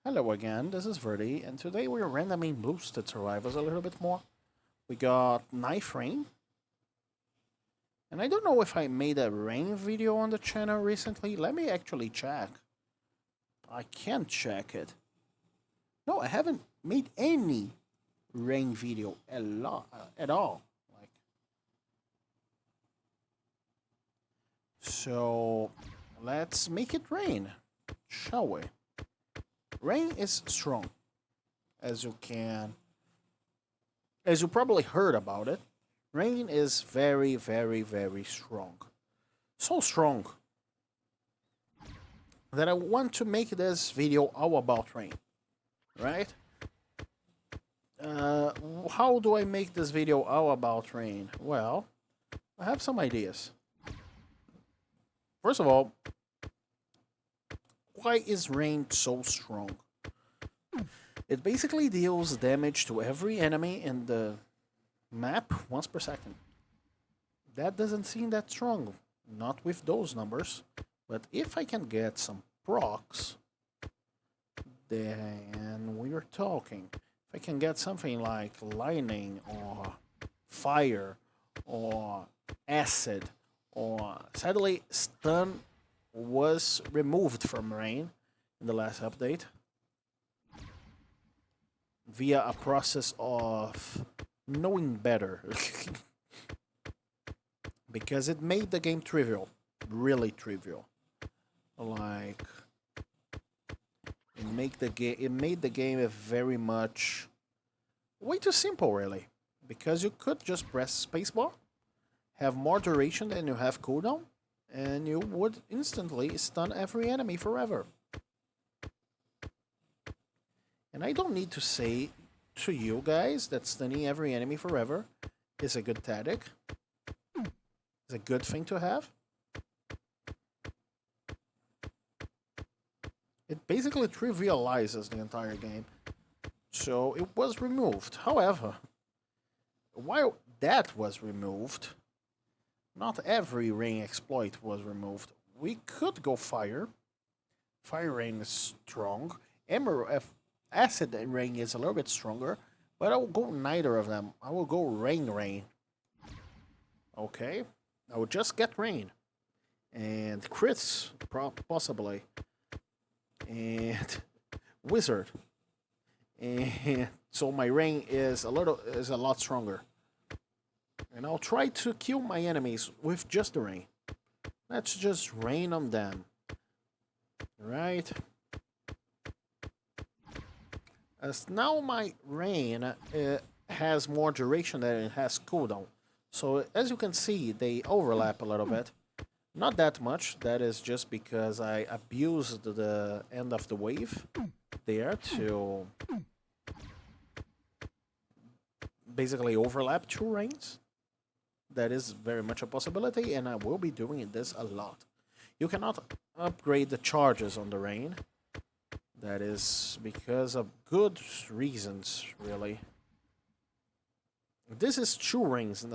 Hello again, this is Verde, and today we're randomly boosted survivors a little bit more. We got Knife Rain, and I don't know if I made a rain video on the channel recently. Let me actually check. I can't check it. No, I haven't made any rain video at all. Like, so let's make it rain, shall we? Rain is strong, as you probably heard about it. Rain is very, very, very strong. So strong that I want to make this video all about rain, right? How do I make this video all about rain? Well, I have some ideas. First of all, why is rain so strong? It basically deals damage to every enemy in the map once per second. That doesn't seem that strong, not with those numbers. But if I can get some procs, then we're talking. If I can get something like lightning or fire or acid or sadly stun was removed from rain in the last update via a process of knowing better because it made the game trivial, really trivial. Like it made the game a very much way too simple, really, because you could just press spacebar, have more duration than you have cooldown, and you would instantly stun every enemy forever. And I don't need to say to you guys that stunning every enemy forever is a good tactic. It's a good thing to have. It basically trivializes the entire game. So it was removed. However, while that was removed, not every rain exploit was removed. We could go fire. Fire rain is strong. Acid rain is a little bit stronger, but I will go neither of them. I will go rain. Okay, I will just get rain and crits possibly, and wizard, and so my rain is a lot stronger. And I'll try to kill my enemies with just the rain. Let's just rain on them, right? As now my rain has more duration than it has cooldown. So as you can see, they overlap a little bit. Not that much. That is just because I abused the end of the wave there to basically overlap two rains. That is very much a possibility, and I will be doing this a lot. You cannot upgrade the charges on the rain. That is because of good reasons, really. This is two rings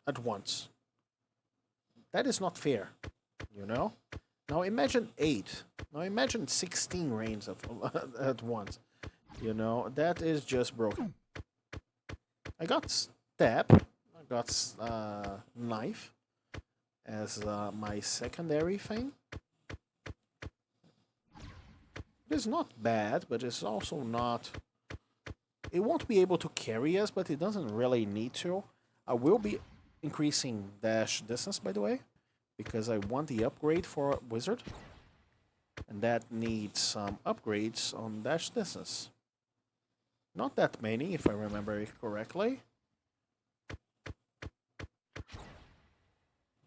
at once. That is not fair, you know? Now imagine 8. Now imagine 16 rains at once. You know, that is just broken. I got stab. I got knife as my secondary thing. It's not bad, but it's also not... It won't be able to carry us, but it doesn't really need to. I will be increasing dash distance, by the way, because I want the upgrade for wizard. And that needs some upgrades on dash distance. Not that many, if I remember it correctly.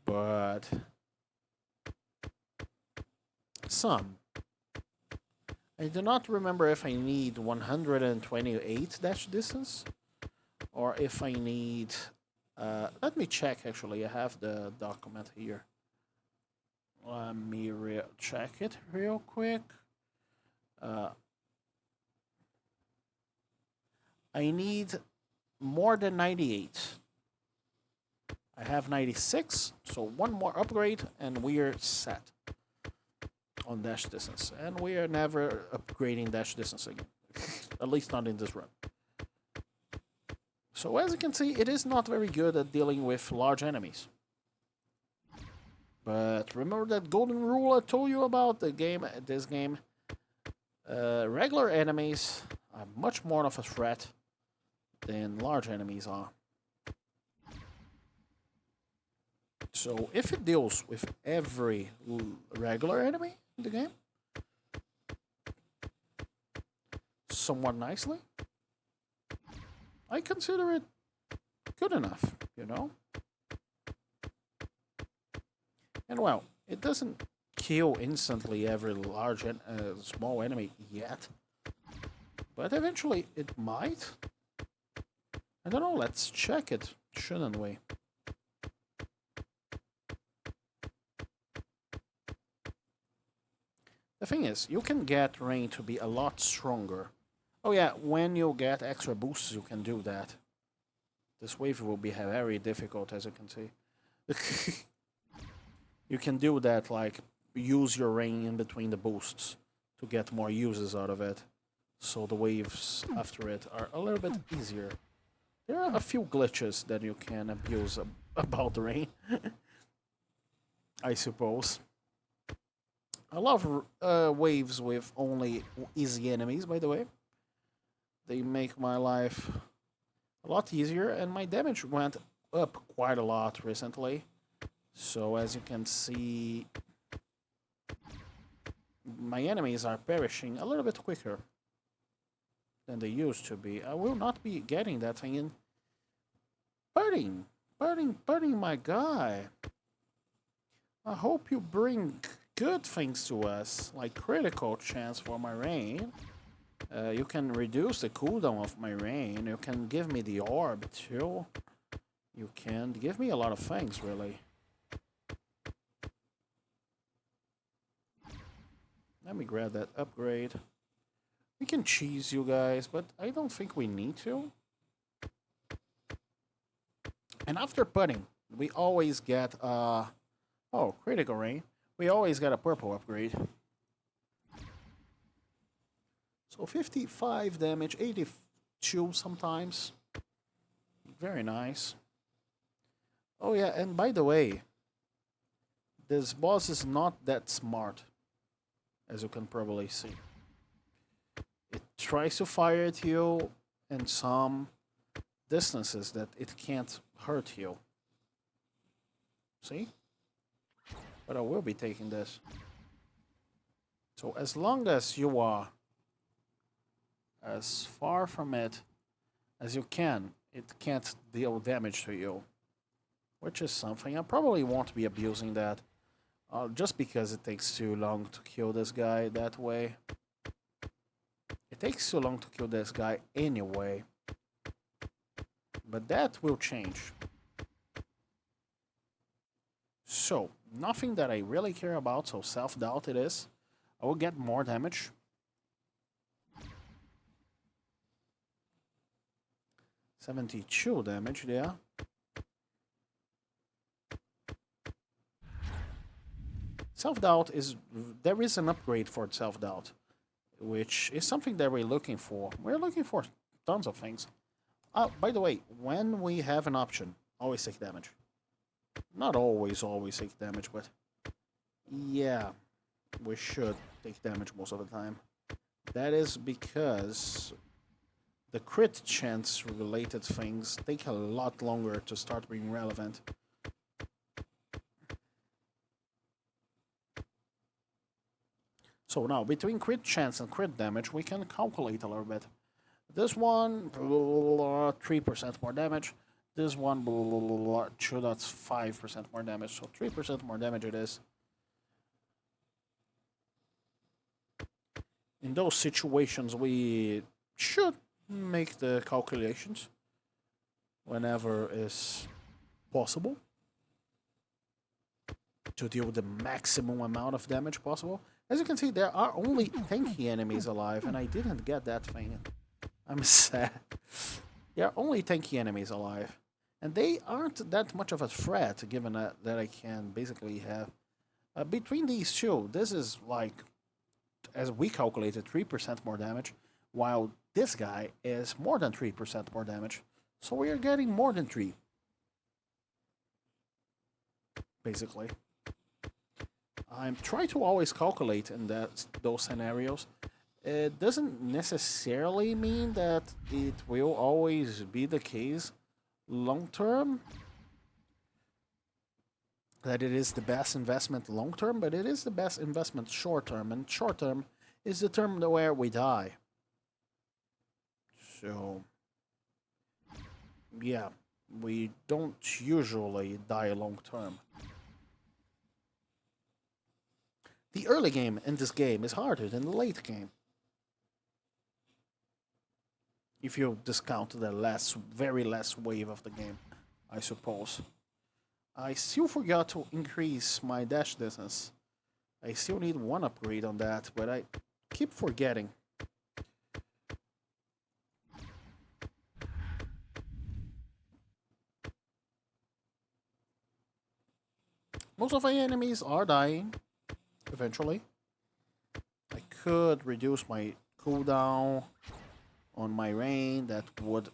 But... some. I do not remember if I need 128 dash distance or if I need... let me check, actually. I have the document here. Let me check it real quick. I need more than 98. I have 96, so one more upgrade and we're set. on dash distance, and we are never upgrading dash distance again. At least not in this run. So as you can see, it is not very good at dealing with large enemies. But remember that golden rule I told you about this game? Regular enemies are much more of a threat than large enemies are. So if it deals with every regular enemy in the game somewhat nicely, I consider it good enough, you know? And well, it doesn't kill instantly every large and small enemy yet, but eventually it might. I don't know, let's check it, shouldn't we? The thing is, you can get rain to be a lot stronger. Oh yeah, when you get extra boosts, you can do that. This wave will be very difficult, as you can see. You can do that, like, use your rain in between the boosts to get more uses out of it. So the waves after it are a little bit easier. There are a few glitches that you can abuse about the rain, I suppose. I love waves with only easy enemies, by the way. They make my life a lot easier, and my damage went up quite a lot recently. So as you can see, my enemies are perishing a little bit quicker than they used to be. I will not be getting that thing in. Birding, my guy. I hope you bring good things to us, like critical chance for my rain. You can reduce the cooldown of my rain. You can give me the orb too. You can give me a lot of things, really. Let me grab that upgrade. We can cheese you guys, but I don't think we need to. And after putting, we always get critical rain. We always get a purple upgrade. So 55 damage, 82 sometimes. Very nice. Oh yeah, and by the way, this boss is not that smart, as you can probably see. It tries to fire at you in some distances that it can't hurt you. See? But I will be taking this. So as long as you are as far from it as you can, it can't deal damage to you. Which is something. I probably won't be abusing that. Just because it takes too long to kill this guy that way. It takes too long to kill this guy anyway. But that will change. So, nothing that I really care about, so self-doubt it is. I will get more damage. $72 damage there. Self-doubt is... There is an upgrade for self-doubt, which is something that we're looking for. We're looking for tons of things. By the way, when we have an option, always take damage. Not always take damage, but... Yeah, we should take damage most of the time. That is because the crit chance related things take a lot longer to start being relevant. So now, between crit chance and crit damage, we can calculate a little bit. This one, 3% more damage. This one, sure, that's 5% more damage. So 3% more damage it is. In those situations, we should make the calculations whenever is possible to deal the maximum amount of damage possible. As you can see, there are only tanky enemies alive, and I didn't get that thing. I'm sad. There are only tanky enemies alive, and they aren't that much of a threat, given that I can basically have Between these two, this is like, as we calculated, 3% more damage, while this guy is more than 3% more damage. So we are getting more than 3, basically. I'm trying to always calculate in those scenarios. It doesn't necessarily mean that it will always be the case long term, that it is the best investment long term, but it is the best investment short term, and short term is the term where we die. So, yeah, we don't usually die long term. The early game in this game is harder than the late game. If you discount the very last wave of the game, I suppose. I still forgot to increase my dash distance. I still need one upgrade on that, but I keep forgetting. Most of my enemies are dying, eventually. I could reduce my cooldown on my rain. That would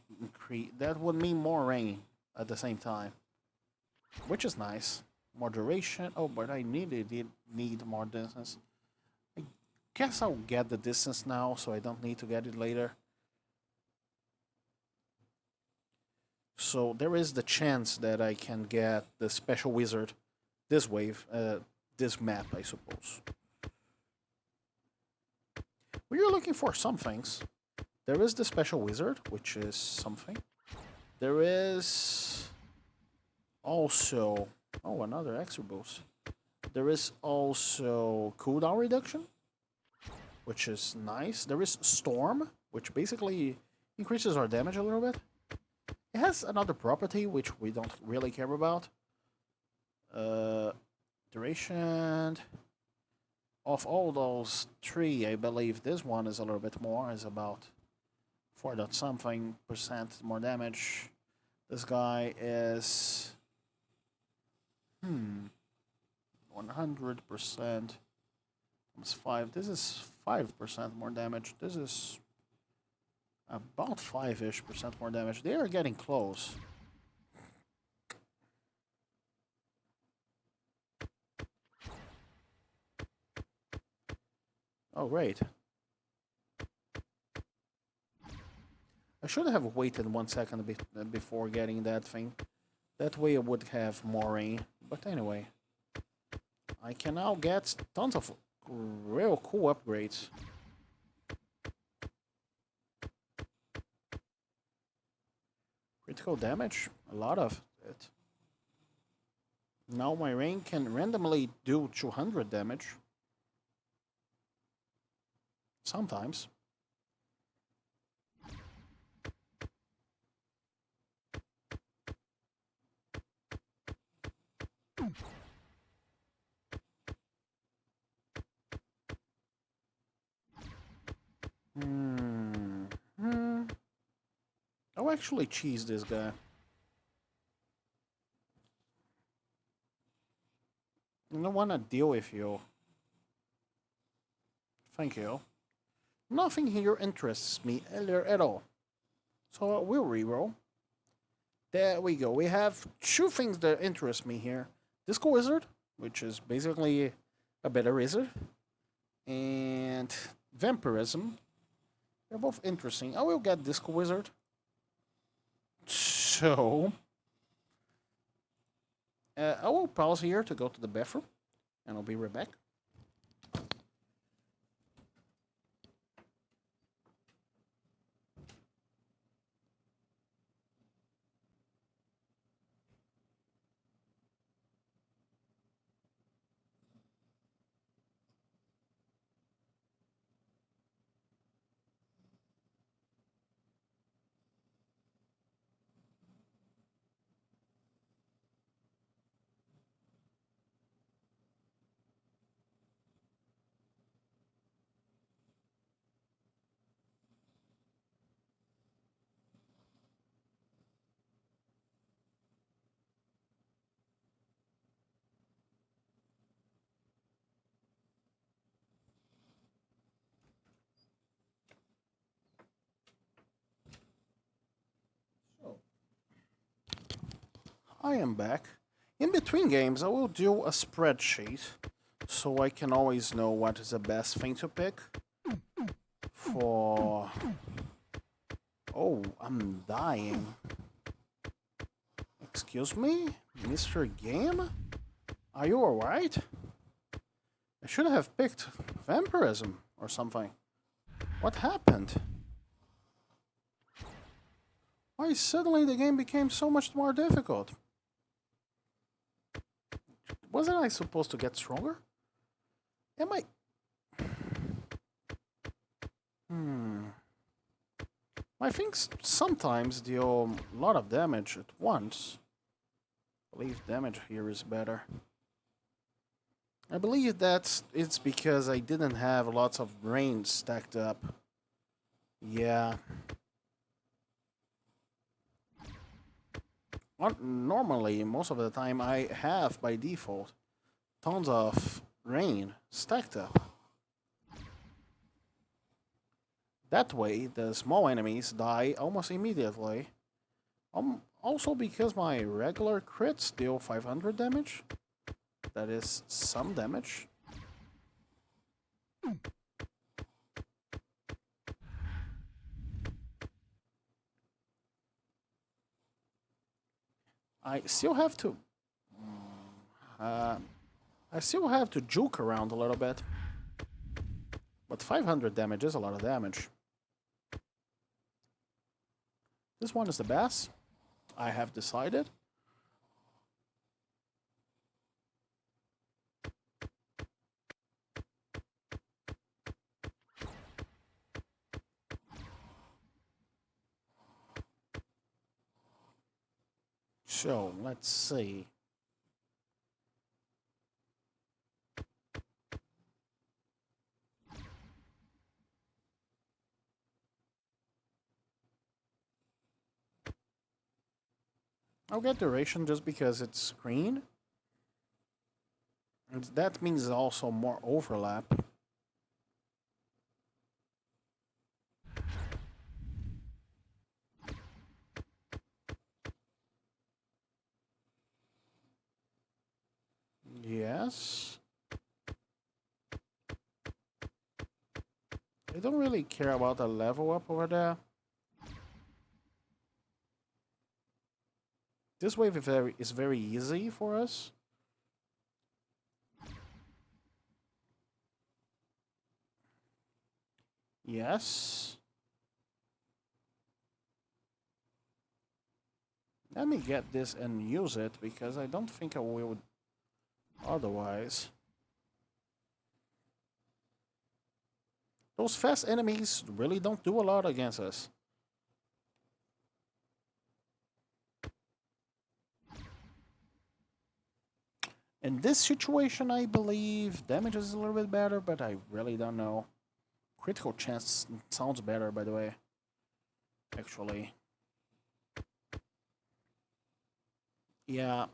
mean more rain at the same time, which is nice. More duration. Oh, but I need more distance. I guess I'll get the distance now, so I don't need to get it later. So there is the chance that I can get the special wizard this wave, this map, I suppose. We are looking for some things. There is the special wizard, which is something. There is also... Oh, another extra boost. There is also cooldown reduction, which is nice. There is Storm, which basically increases our damage a little bit. It has another property, which we don't really care about. Duration... Of all those 3, I believe this one is a little bit more. Is about 4 dot something percent more damage. This guy is 100% times 5. This is 5% more damage. This is about 5-ish% more damage. They are getting close. Oh, great. I should have waited 1 second before getting that thing. That way I would have more rain. But anyway, I can now get tons of real cool upgrades. Critical damage, a lot of it. Now my rain can randomly do 200 damage. Sometimes. I'll actually cheese this guy. I don't want to deal with you. Thank you. Nothing here interests me at all. So we'll reroll. There we go. We have 2 things that interest me here. Disco Wizard, which is basically a better wizard, and Vampirism. They're both interesting. I will get Disco Wizard. So, I will pause here to go to the bathroom, and I'll be right back. I am back. In between games, I will do a spreadsheet so I can always know what is the best thing to pick for... Oh, I'm dying. Excuse me? Mr. Game? Are you alright? I should have picked vampirism or something. What happened? Why suddenly the game became so much more difficult? Wasn't I supposed to get stronger? Am I... I think sometimes deal a lot of damage at once. I believe damage here is better. I believe that it's because I didn't have lots of rain stacked up. Yeah. Normally, most of the time, I have, by default, tons of rain stacked up. That way, the small enemies die almost immediately. Also because my regular crits deal 500 damage. That is some damage. I still have to... I still have to juke around a little bit. But 500 damage is a lot of damage. This one is the best. I have decided. So, let's see. I'll get duration just because it's green. And that means also more overlap. Yes. I don't really care about the level up over there. This wave is very easy for us. Yes. Let me get this and use it, because I don't think I will otherwise. Those fast enemies really don't do a lot against us. In this situation, I believe damage is a little bit better, but I really don't know. Critical chance sounds better, by the way. Actually. Yeah.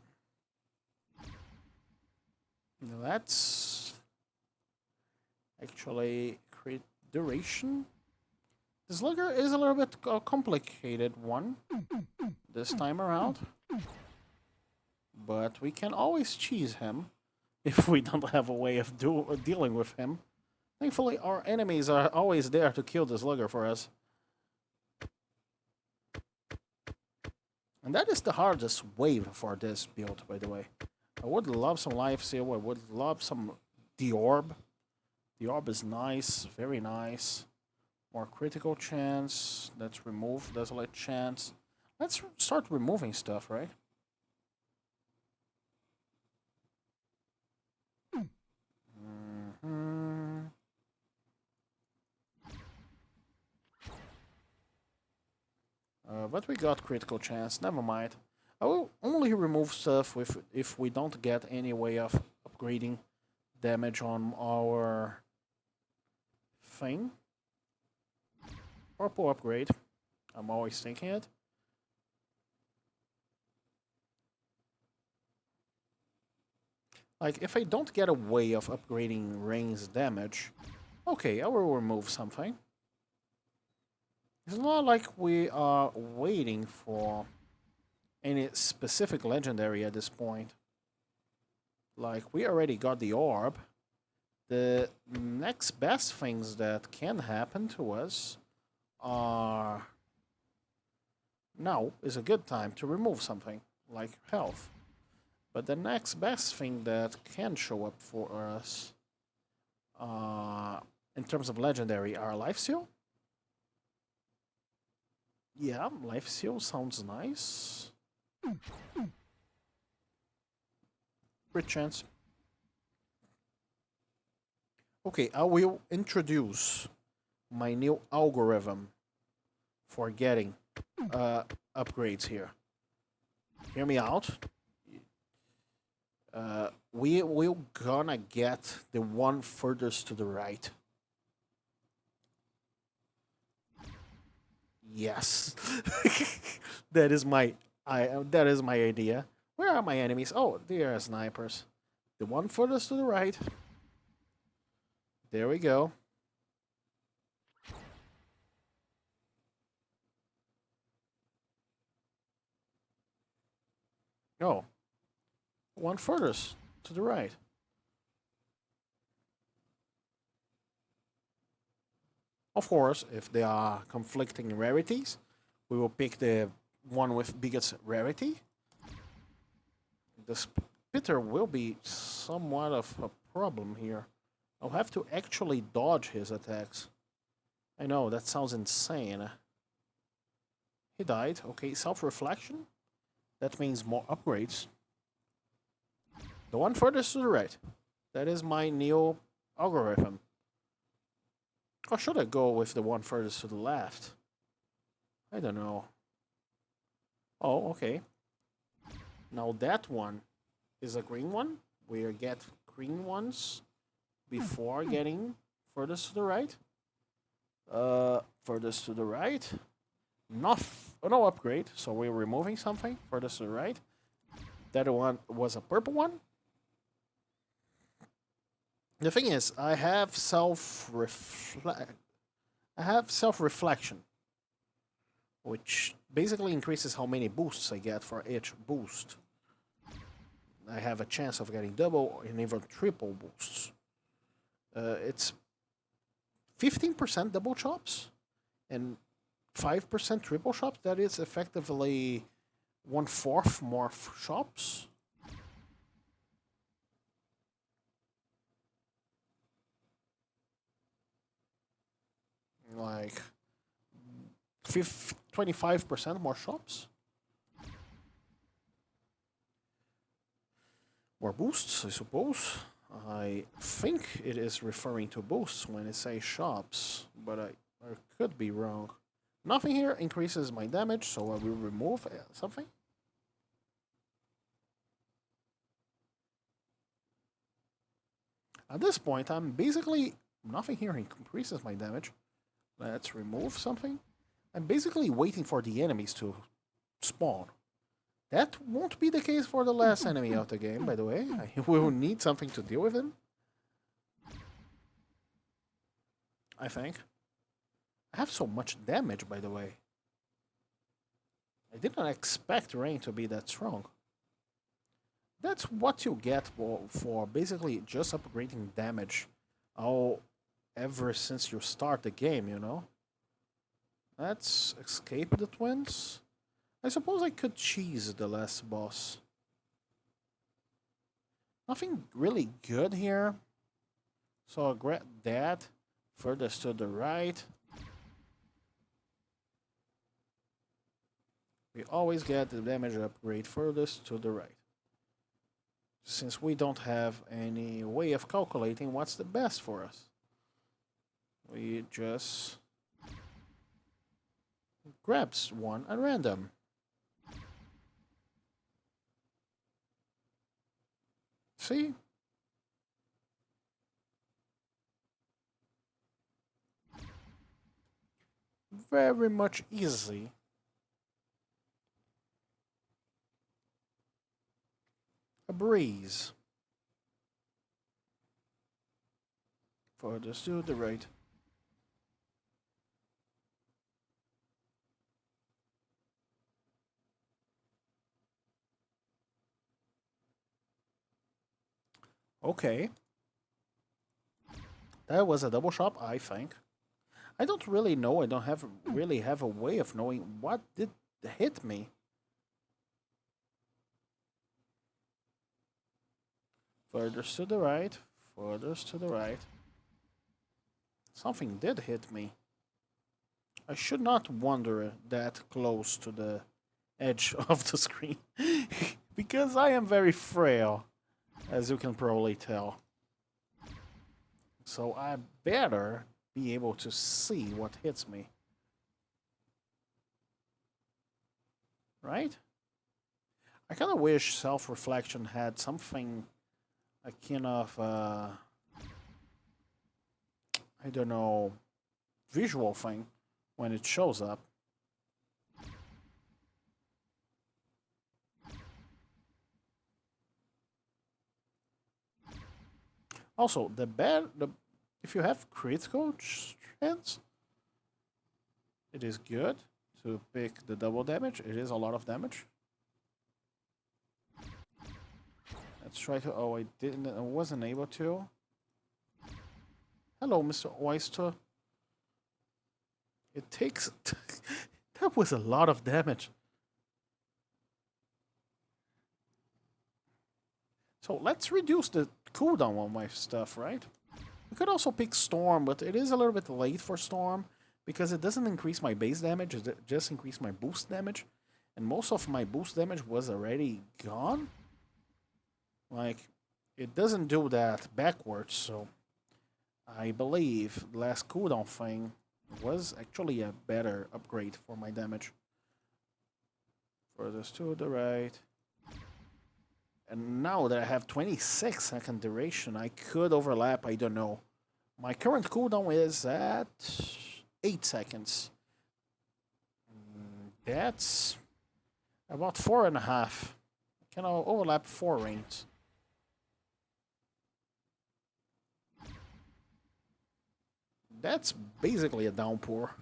Let's actually create duration. This lugger is a little bit complicated one this time around. But we can always cheese him if we don't have a way of dealing with him. Thankfully, our enemies are always there to kill this lugger for us. And that is the hardest wave for this build, by the way. I would love some life seal. I would love some the orb. The orb is nice, very nice. More critical chance. Let's remove desolate chance. Let's start removing stuff, right? But we got critical chance, never mind. I will only remove stuff if we don't get any way of upgrading damage on our thing. Purple upgrade. I'm always thinking it. Like, if I don't get a way of upgrading Rain's damage, okay, I will remove something. It's not like we are waiting for any specific legendary at this point. Like, we already got the orb. The next best things that can happen to us are... Now is a good time to remove something, like health. But the next best thing that can show up for us, in terms of legendary, are life seal. Yeah, life seal sounds nice. Great chance. Okay, I will introduce my new algorithm for getting upgrades here. Hear me out. We will gonna get the one furthest to the right. Yes, that is my that is my idea. Where are my enemies? Oh, they are snipers. The one furthest to the right. There we go. Oh, one furthest to the right. Of course, if there are conflicting rarities, we will pick the one with biggest rarity. The spitter will be somewhat of a problem here. I'll have to actually dodge his attacks. I know, that sounds insane. He died. Okay, self-reflection. That means more upgrades. The one furthest to the right. That is my new algorithm. Or should I go with the one furthest to the left? I don't know. Oh, okay. Now that one is a green one. We get green ones before getting furthest to the right. Furthest to the right. No upgrade, so we're removing something furthest to the right. That one was a purple one. The thing is, I have self-reflection, which basically increases how many boosts I get for each boost. I have a chance of getting double and even triple boosts. It's 15% double chops and 5% triple chops. That is effectively 1/4 more chops. Like 25% more shops. More boosts, I suppose. I think it is referring to boosts when it says shops, but I could be wrong. Nothing here increases my damage, so I will remove something. At this point, I'm basically... Nothing here increases my damage. Let's remove something. I'm basically waiting for the enemies to spawn. That won't be the case for the last enemy of the game, by the way. I will need something to deal with him. I think. I have so much damage, by the way. I did not expect rain to be that strong. That's what you get for basically just upgrading damage all ever since you start the game, you know? Let's escape the twins. I suppose I could cheese the last boss. Nothing really good here. So I'll grab that. Furthest to the right. We always get the damage upgrade furthest to the right. Since we don't have any way of calculating what's the best for us. We just grabs one at random. See? Very much easy. A breeze. Furthest to the right. Okay. That was a double shot, I think. I don't really know. I don't have really have a way of knowing what did hit me. Further to the right. Further to the right. Something did hit me. I should not wander that close to the edge of the screen. Because I am very frail, as you can probably tell. So I better be able to see what hits me. Right? I kind of wish self-reflection had something, a kind of, I don't know, visual thing when it shows up. Also, if you have critical chance, it is good to pick the double damage. It is a lot of damage. Let's try to. Oh, I wasn't able to. Hello, Mr. Oyster. It takes. That was a lot of damage. So let's reduce the cooldown on my stuff, right? We could also pick Storm, but it is a little bit late for Storm because it doesn't increase my base damage, it just increases my boost damage. And most of my boost damage was already gone. Like, it doesn't do that backwards, so I believe the last cooldown thing was actually a better upgrade for my damage. Furthest to the right. And now that I have 26-second duration, I could overlap, I don't know. My current cooldown is at 8 seconds. That's about 4.5. Can I overlap 4 rings? That's basically a downpour.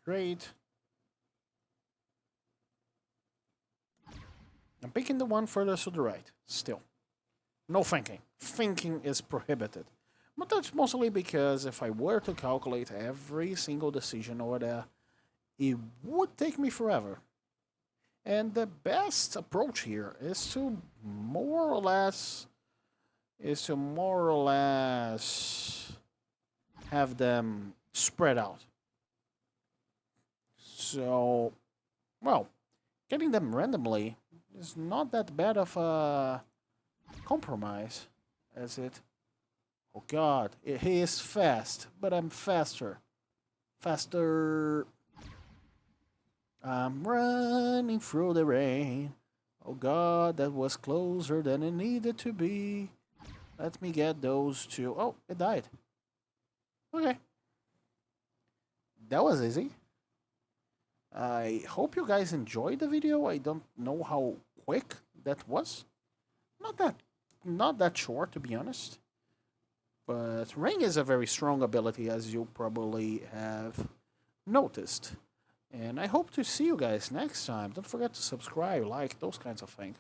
Great. I'm picking the one further to the right, still. No thinking. Thinking is prohibited. But that's mostly because if I were to calculate every single decision over there, it would take me forever. And the best approach here is to more or less have them spread out. So, well, getting them randomly is not that bad of a compromise, as it. Oh God, he is fast, but I'm faster. Faster. I'm running through the rain. Oh God, that was closer than it needed to be. Let me get those two. Oh, it died. Okay. That was easy. I hope you guys enjoyed the video. I don't know how quick that was. Not that not that short to be honest. But Ring is a very strong ability as you probably have noticed. And I hope to see you guys next time. Don't forget to subscribe, like, those kinds of things.